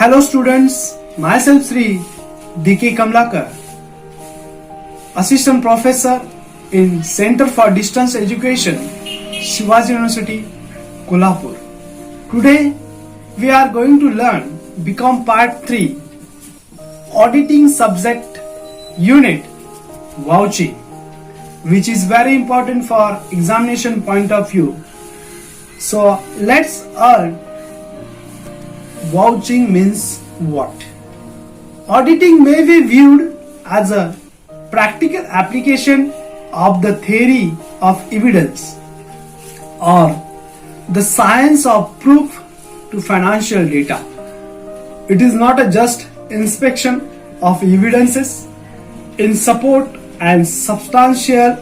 Hello students, myself Sri D.K. Kamlakar, Assistant Professor in Center for Distance Education, Shivaji University, Kolhapur. Today we are going to learn BCom Part 3, Auditing Subject Unit, Vouching, which is very important for examination point of view. So let's learn vouching means what. Auditing may be viewed as a practical application of the theory of evidence or the science of proof to financial data. It is not a just inspection of evidences in support and substantiation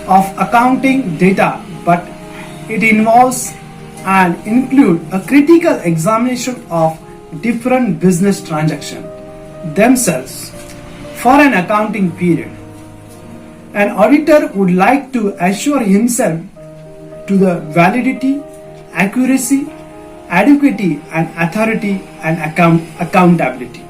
of accounting data, but it involves and include a critical examination of different business transactions themselves for an accounting period. An auditor would like to assure himself to the validity, accuracy, adequacy and authority and accountability.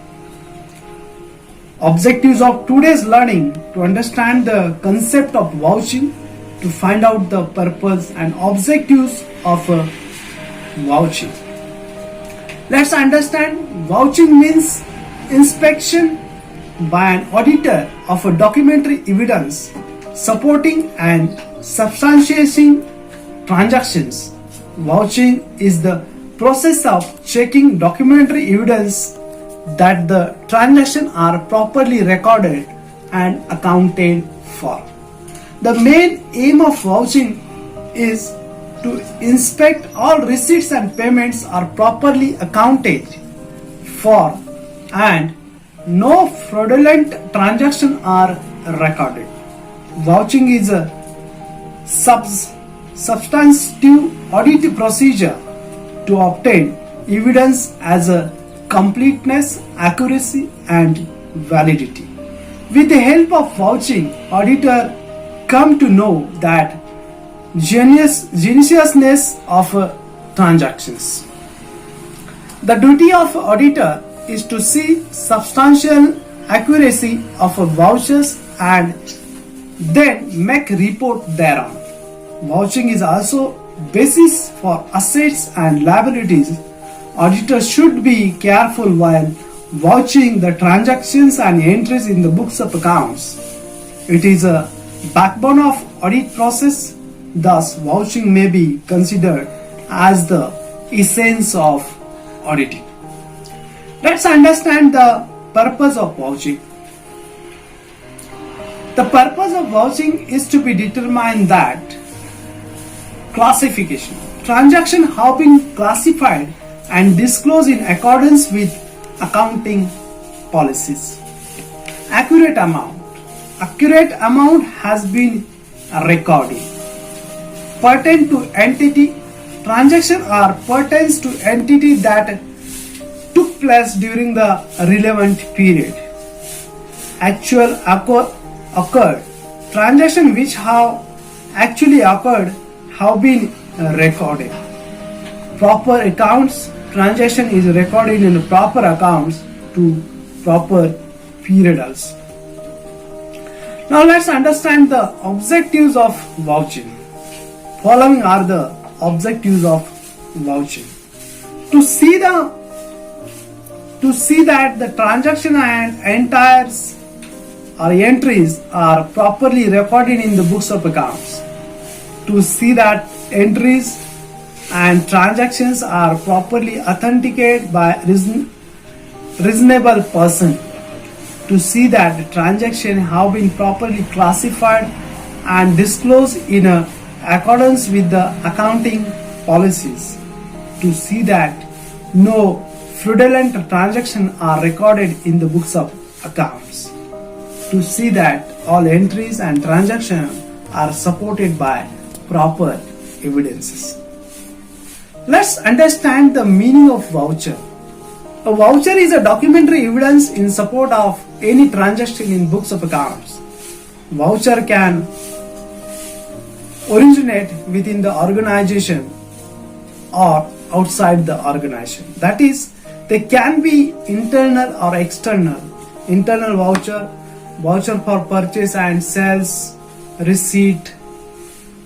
Objectives of today's learning: to understand the concept of vouching, to find out the purpose and objectives of vouching. Let's understand. Vouching means inspection by an auditor of a documentary evidence supporting and substantiating transactions. Vouching is the process of checking documentary evidence that the transactions are properly recorded and accounted for. The main aim of vouching is to inspect all receipts and payments are properly accounted for and no fraudulent transactions are recorded. Vouching is a substantive audit procedure to obtain evidence as a completeness, accuracy and validity. With the help of vouching, auditor come to know that genuineness of transactions. The duty of auditor is to see substantial accuracy of vouchers and then make report thereon. Vouching is also basis for assets and liabilities. Auditors should be careful while vouching the transactions and entries in the books of accounts. It is a backbone of audit process. Thus, vouching may be considered as the essence of auditing. Let's understand the purpose of vouching. The purpose of vouching is to be determined that classification. Transactions have been classified and disclosed in accordance with accounting policies. Accurate amount. Accurate amount has been recorded. Pertain to entity. Transactions are pertains to entity that took place during the relevant period. Actual occurred. Transactions which have actually occurred have been recorded. Proper accounts. Transaction is recorded in proper accounts to proper period also. Now let's understand the objectives of vouching. Following are the objectives of vouching. To see that the transaction and entires or entries are properly recorded in the books of accounts. To see that entries and transactions are properly authenticated by reasonable person. To see that the transactions have been properly classified and disclosed in accordance with the accounting policies. To see that no fraudulent transactions are recorded in the books of accounts. To see that all entries and transactions are supported by proper evidences. Let's understand the meaning of voucher. A voucher is a documentary evidence in support of any transaction in books of accounts. Voucher can originate within the organization or outside the organization. That is, They can be internal or external. Internal voucher, voucher for purchase and sales, receipt,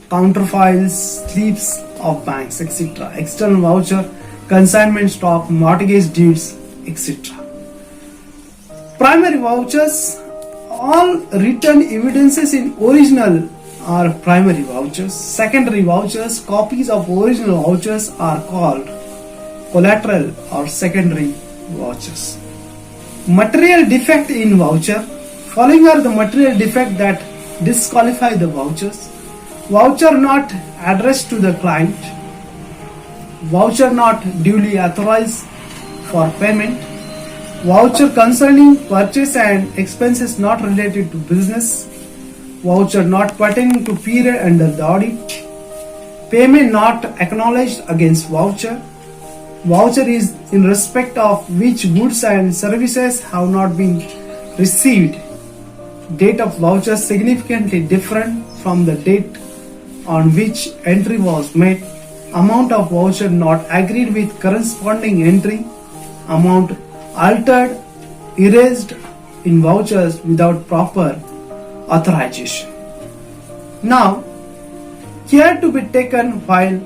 counterfoils, slips of banks, etc. External voucher, consignment stock, mortgage deeds, etc. Primary vouchers, all written evidences in original are primary vouchers. Secondary vouchers, copies of original vouchers are called collateral or secondary vouchers. Material defect in voucher. Following are the material defect that disqualify the vouchers. Voucher not addressed to the client. Voucher not duly authorized for payment. Voucher concerning purchase and expenses not related to business. Voucher not pertaining to period under the audit. Payment not acknowledged against voucher. Voucher is in respect of which goods and services have not been received. Date of voucher significantly different from the date on which entry was made. Amount of voucher not agreed with corresponding entry. Amount altered, erased in vouchers without proper authorization. Now, care to be taken while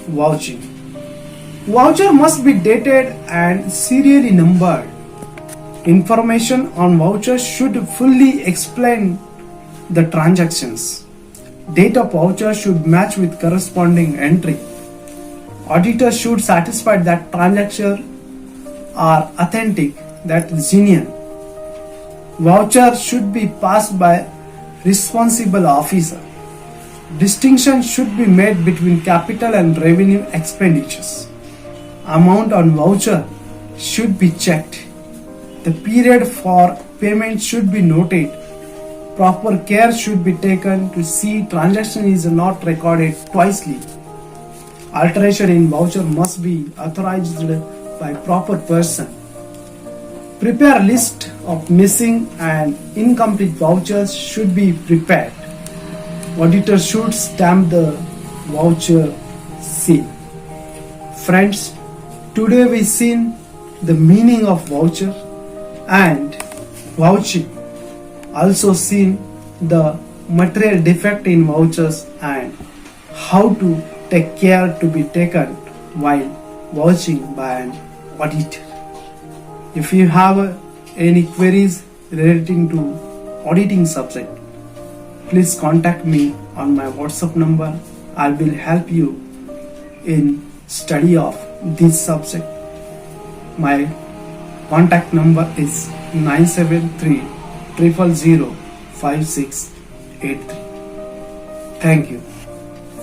vouching. Voucher must be dated and serially numbered. Information on vouchers should fully explain the transactions. Date of voucher should match with corresponding entry. Auditor should satisfy that transactions are authentic, that is genuine. Voucher should be passed by responsible officer. Distinction should be made between capital and revenue expenditures. Amount on voucher should be checked. The period for payment should be noted. Proper care should be taken to see transaction is not recorded twicely. Alteration in voucher must be authorized by proper person. Prepare list of missing and incomplete vouchers should be prepared. Auditor should stamp the voucher seal. Friends, today we seen the meaning of voucher and vouching. Also seen the material defect in vouchers and how to take care to be taken while vouching by an auditor. If you have any queries relating to auditing subject, please contact me on my WhatsApp number. I will help you in study of this subject. My contact number is 973 000 5683. Thank you.